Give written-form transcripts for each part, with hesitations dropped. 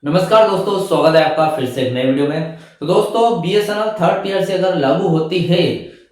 नमस्कार दोस्तों, स्वागत है आपका फिर से एक नए वीडियो में। तो दोस्तों, बीएसएनएल थर्ड ईयर से अगर लागू होती है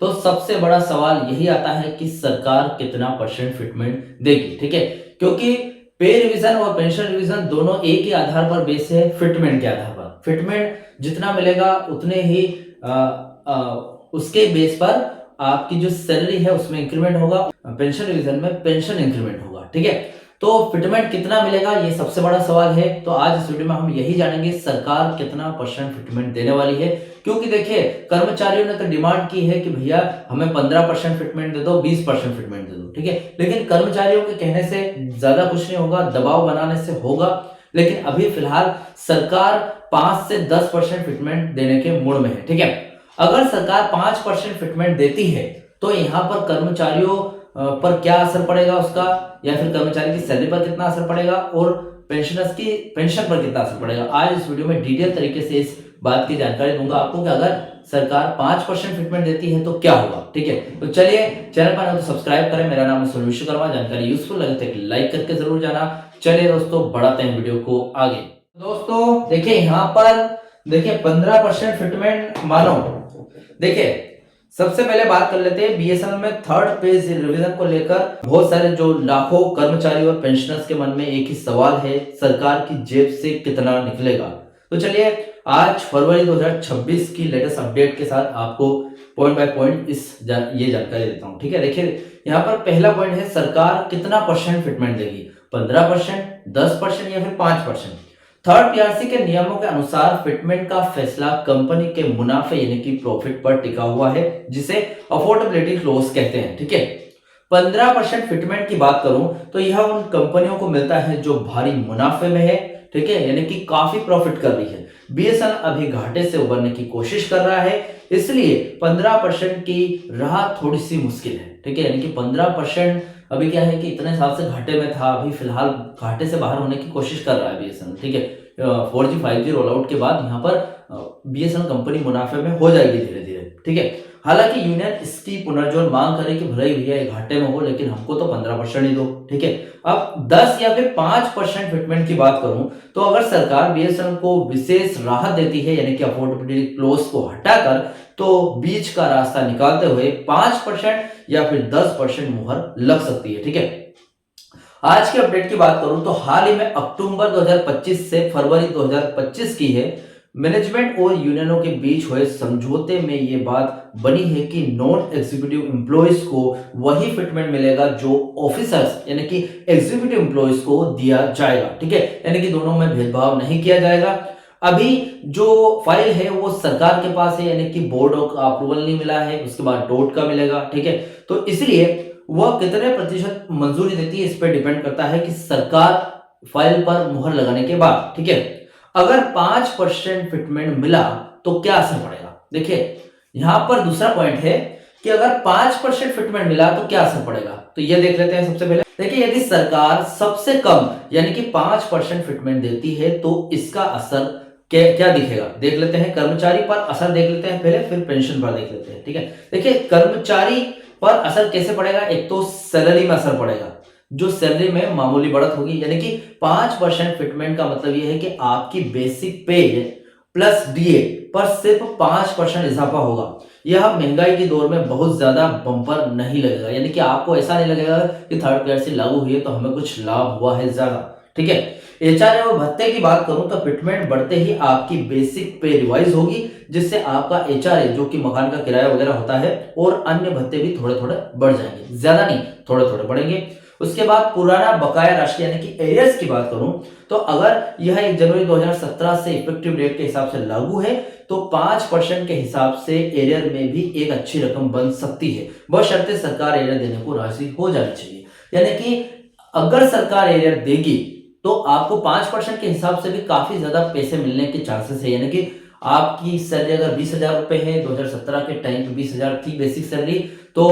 तो सबसे बड़ा सवाल यही आता है कि सरकार कितना परसेंट फिटमेंट देगी। ठीक है, क्योंकि पे रिवीजन और पेंशन रिवीजन दोनों एक ही आधार पर बेस है, फिटमेंट के आधार पर। फिटमेंट जितना मिलेगा उतने ही आ, आ, उसके बेस पर आपकी जो सैलरी है उसमें इंक्रीमेंट होगा, पेंशन रिवीजन में पेंशन इंक्रीमेंट होगा। ठीक है, तो फिटमेंट कितना मिलेगा ये सबसे बड़ा सवाल है। तो आज इस वीडियो में हम यही जानेंगे सरकार कितना परसेंट फिटमेंट देने वाली है। क्योंकि देखिए, कर्मचारियों ने तो डिमांड की है कि भैया हमें 15% फिटमेंट दे दो, 20% फिटमेंट दे दो। ठीक है, लेकिन कर्मचारियों के कहने से ज्यादा कुछ नहीं होगा, दबाव बनाने से होगा। लेकिन अभी फिलहाल सरकार 5 से 10% फिटमेंट देने के मूड में है। ठीक है, अगर सरकार 5% फिटमेंट देती है तो यहाँ पर कर्मचारियों पर क्या असर पड़ेगा उसका, या फिर कर्मचारी की सैलरी पर कितना असर पड़ेगा और पेंशनर्स की पेंशन पर कितना असर पड़ेगा। आज इस वीडियो में डिटेल तरीके से इस बात की जानकारी दूंगा आपको कि अगर सरकार 5% फिटमेंट देती है तो क्या होगा। ठीक है, तो चलिए, चैनल पर तो सब्सक्राइब करें। मेरा नाम है सोनू विश्वकर्मा। जानकारी यूजफुल लगे तो लाइक करके जरूर जाना। चलिए दोस्तों, बढ़ाते हैं वीडियो को आगे। दोस्तों देखिए, यहाँ पर देखिए 15% फिटमेंट मानो। देखिए, सबसे पहले बात कर लेते हैं बीएसएनएल में थर्ड पे रिवीजन को लेकर बहुत सारे जो लाखों कर्मचारी और पेंशनर्स के मन में एक ही सवाल है, सरकार की जेब से कितना निकलेगा। तो चलिए, आज फरवरी 2026 की लेटेस्ट अपडेट के साथ आपको पॉइंट बाय पॉइंट ये जानकारी देता हूं। ठीक है, देखिए यहाँ पर पहला पॉइंट है, सरकार कितना परसेंट फिटमेंट देगी, 15%, 10% या फिर 5%। थर्ड पीआरसी के नियमों के अनुसार फिटमेंट का फैसला कंपनी के मुनाफे यानी कि प्रॉफिट पर टिका हुआ है, जिसे अफोर्डेबिलिटी क्लॉज कहते हैं। ठीक है, 15% फिटमेंट की बात करूं तो यह उन कंपनियों को मिलता है जो भारी मुनाफे में है। ठीक है, यानी कि काफी प्रॉफिट कर रही है। बीएसएनएल अभी घाटे से उबरने की कोशिश कर रहा है, इसलिए 15% की राह थोड़ी सी मुश्किल है। ठीक है, यानी कि 15% अभी क्या है कि इतने साल से घाटे में था, अभी फिलहाल घाटे से बाहर होने की कोशिश कर रहा है बीएसएनएल। ठीक है, 4G 5G रोल आउट के बाद यहाँ पर बीएसएनएल कंपनी मुनाफे में हो जाएगी धीरे धीरे। ठीक है, हालांकि यूनियन इसकी पुनर्जोड़ मांग करे कि भले ही भैया घाटे में हो, लेकिन हमको तो 15% ही दो। ठीक है, अब 10 या फिर 5% फिटमेंट की बात करूं तो अगर सरकार बीएसएनएल को विशेष राहत देती है, यानी कि अफोर्डेबिलिटी क्लॉज को हटाकर, तो बीच का रास्ता निकालते हुए 5% या फिर 10% मुहर लग सकती है। ठीक है, आज के अपडेट की बात करूं तो हाल ही में अक्टूबर 2025 से फरवरी 2025 की है, मैनेजमेंट और यूनियनों के बीच हुए समझौते में यह बात बनी है कि नॉन एग्जीक्यूटिव एम्प्लॉयज को वही फिटमेंट मिलेगा जो ऑफिसर्स यानी कि एग्जीक्यूटिव एम्प्लॉयज को दिया जाएगा। ठीक है, यानी कि दोनों में भेदभाव नहीं किया जाएगा। अभी जो फाइल है वो सरकार के पास है, यानी कि बोर्ड का अप्रूवल नहीं मिला है, उसके बाद डोट का मिलेगा। ठीक है, तो इसलिए वह कितने प्रतिशत मंजूरी देती है इस पर डिपेंड करता है कि सरकार फाइल पर मुहर लगाने के बाद। ठीक है, अगर 5% फिटमेंट मिला तो क्या असर पड़ेगा। देखिए, यहां पर दूसरा पॉइंट है कि अगर 5% फिटमेंट मिला तो क्या असर पड़ेगा, तो ये देख लेते हैं। सबसे पहले देखिए, यदि सरकार सबसे कम यानी कि 5% फिटमेंट देती है तो इसका असर क्या दिखेगा, देख लेते हैं। कर्मचारी पर असर देख लेते हैं पहले, फिर पेंशन पर देख लेते हैं। ठीक है, देखिए कर्मचारी पर असर कैसे पड़ेगा, एक तो सैलरी में असर पड़ेगा, जो सैलरी में मामूली बढ़त होगी, यानी कि 5% फिटमेंट का मतलब यह है कि आपकी बेसिक पे प्लस डीए पर सिर्फ 5% इजाफा होगा। यह महंगाई के दौर में बहुत ज्यादा बम्पर नहीं लगेगा, यानी कि आपको ऐसा नहीं लगेगा कि थर्ड पीआरसी लागू हुई है तो हमें कुछ लाभ हुआ है ज्यादा। ठीक है, एचआरए और भत्ते की बात करूं तो फिटमेंट बढ़ते ही आपकी बेसिक पे रिवाइज होगी, जिससे आपका एचआरए जो कि मकान का किराया वगैरह होता है और अन्य भत्ते भी थोड़े थोड़े बढ़ जाएंगे, ज्यादा नहीं थोड़े थोड़े बढ़ेंगे। उसके बाद पुराना बकाया राशि यानी कि एरियर्स की बात करूं तो अगर यह 1 जनवरी 2017 से इफेक्टिव डेट के हिसाब से लागू है तो 5% के हिसाब से एरियर में भी एक अच्छी रकम बन सकती है, बशर्ते सरकार एरियर देने को राजी हो जानी चाहिए। यानी कि अगर सरकार एरियर देगी तो आपको 5% के हिसाब से भी काफी ज्यादा पैसे मिलने के चांसेस है। यानी कि आपकी सैलरी अगर 20,000 रुपए है, 2017 के टाइम पे 20,000 थी बेसिक सैलरी, तो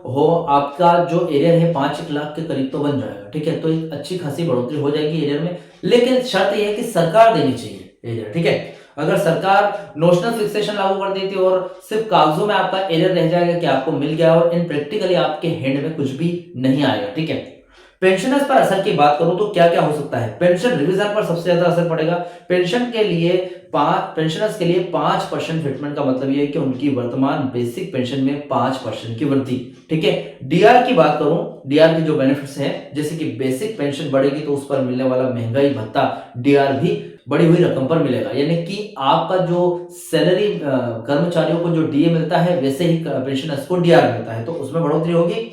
हो आपका जो एरियर है 5 लाख के करीब तो बन जाएगा। ठीक है, तो एक अच्छी खासी बढ़ोतरी हो जाएगी एरियर में, लेकिन शर्त यह है कि सरकार देनी चाहिए एरियर। ठीक है, अगर सरकार नोशनल फिक्सेशन लागू कर देती और सिर्फ कागजों में आपका एरियर रह जाएगा कि आपको मिल गया और इन प्रैक्टिकली आपके हैंड में कुछ भी नहीं आएगा। ठीक है, पेंशनर्स पर असर की बात करूं तो क्या क्या हो सकता है। पेंशन रिवीजन पर सबसे ज्यादा असर पड़ेगा। पेंशनर्स के लिए 5% फिटमेंट का मतलब यह है कि उनकी वर्तमान बेसिक पेंशन में 5% की वृद्धि। ठीक है। डीआर की बात करूं, डीआर की जो बेनिफिट्स हैं, जैसे कि बेसिक पेंशन बढ़ेगी तो उस पर मिलने वाला महंगाई भत्ता डीआर भी बढ़ी हुई रकम पर मिलेगा, यानी कि आपका जो सैलरी कर्मचारियों को जो डीए मिलता है वैसे ही पेंशनर्स को डीआर मिलता है, तो उसमें बढ़ोतरी होगी।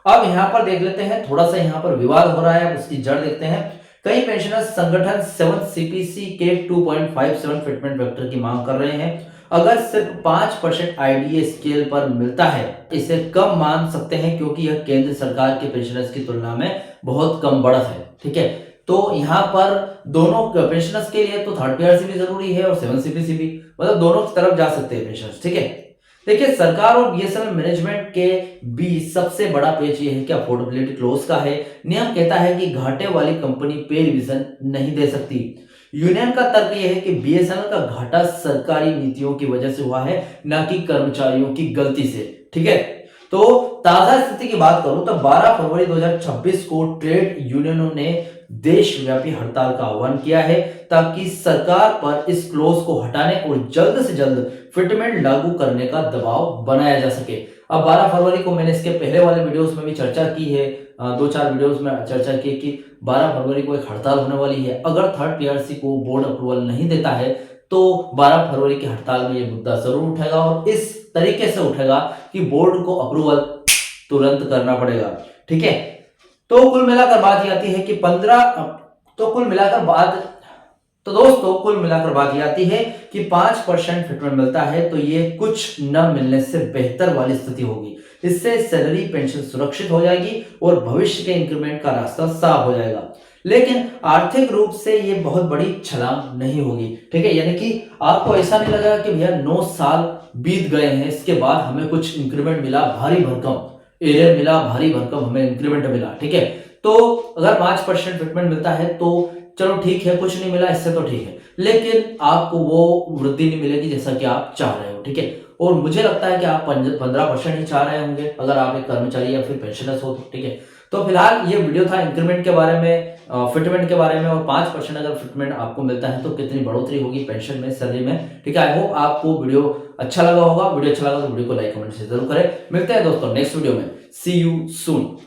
अब यहां पर देख लेते हैं, थोड़ा सा यहां पर विवाद हो रहा है, उसकी जड़ देखते हैं। कई पेंशनर्स संगठन 7 सीपीसी के 2.57 फिटमेंट फैक्टर की मांग कर रहे हैं। अगर सिर्फ 5% आईडीए स्केल पर मिलता है, इसे कम मान सकते हैं क्योंकि यह केंद्र सरकार के पेंशनर्स की तुलना में बहुत कम बढ़त है। ठीक है। तो यहाँ पर दोनों पेंशनर्स के लिए तो थर्ड पीआरसी भी जरूरी है और 7 सीपीसी भी, मतलब दोनों की तरफ जा सकते हैं पेंशनर्स। ठीक है। देखिए, सरकार और बीएसएनएल मैनेजमेंट के बीच सबसे बड़ा पेच ये है कि अफोर्डेबिलिटी क्लोज का है। नियम कहता है कि घाटे वाली कंपनी पे रिवीजन नहीं दे सकती। यूनियन का तर्क यह है कि बीएसएनएल का घाटा सरकारी नीतियों की वजह से हुआ है, न कि कर्मचारियों की गलती से। ठीक है। तो ताजा स्थिति की बात करूं तो 12 फरवरी 2026 को ट्रेड यूनियनों ने देशव्यापी हड़ताल का आह्वान किया है ताकि सरकार पर इस क्लोज को हटाने और जल्द से जल्द फिटमेंट लागू करने का दबाव बनाया जा सके। अब 12 फरवरी को मैंने इसके पहले वाले वीडियोस में भी चर्चा की है, 2-4 वीडियोस में चर्चा की कि 12 फरवरी को एक हड़ताल होने वाली है। अगर थर्ड पीआरसी को बोर्ड अप्रूवल नहीं देता है तो 12 फरवरी की हड़ताल में यह मुद्दा जरूर उठेगा और इस तरीके से उठेगा कि बोर्ड को अप्रूवल तुरंत करना पड़ेगा। ठीक है। तो कुल मिलाकर बात ये आती है कि दोस्तों कुल मिलाकर बात ये आती है कि 5% फिटमेंट मिलता है तो ये कुछ न मिलने से बेहतर वाली स्थिति होगी। इससे सैलरी पेंशन सुरक्षित हो जाएगी और भविष्य के इंक्रीमेंट का रास्ता साफ हो जाएगा, लेकिन आर्थिक रूप से ये बहुत बड़ी छलांग नहीं होगी। ठीक है। यानी कि आपको ऐसा नहीं लगेगा कि भैया 9 साल बीत गए हैं, इसके बाद हमें कुछ इंक्रीमेंट मिला, भारी भरकम एरियर मिला, भारी भरकम हमें इंक्रीमेंट मिला। ठीक है। तो अगर 5% फिटमेंट मिलता है तो चलो ठीक है, कुछ नहीं मिला इससे तो ठीक है, लेकिन आपको वो वृद्धि नहीं मिलेगी जैसा कि आप चाह रहे हो। ठीक है। और मुझे लगता है कि आप 15% ही चाह रहे होंगे अगर आप एक कर्मचारी या फिर पेंशनर्स हो तो। ठीक है। तो फिलहाल ये वीडियो था इंक्रीमेंट के बारे में, फिटमेंट के बारे में, और 5% अगर फिटमेंट आपको मिलता है तो कितनी बढ़ोतरी होगी पेंशन में, सैलरी में। ठीक है। आई होप आपको वीडियो अच्छा लगा होगा। वीडियो अच्छा लगा तो वीडियो को लाइक कमेंट से जरूर करें। मिलते हैं दोस्तों नेक्स्ट वीडियो में। सी यू सून।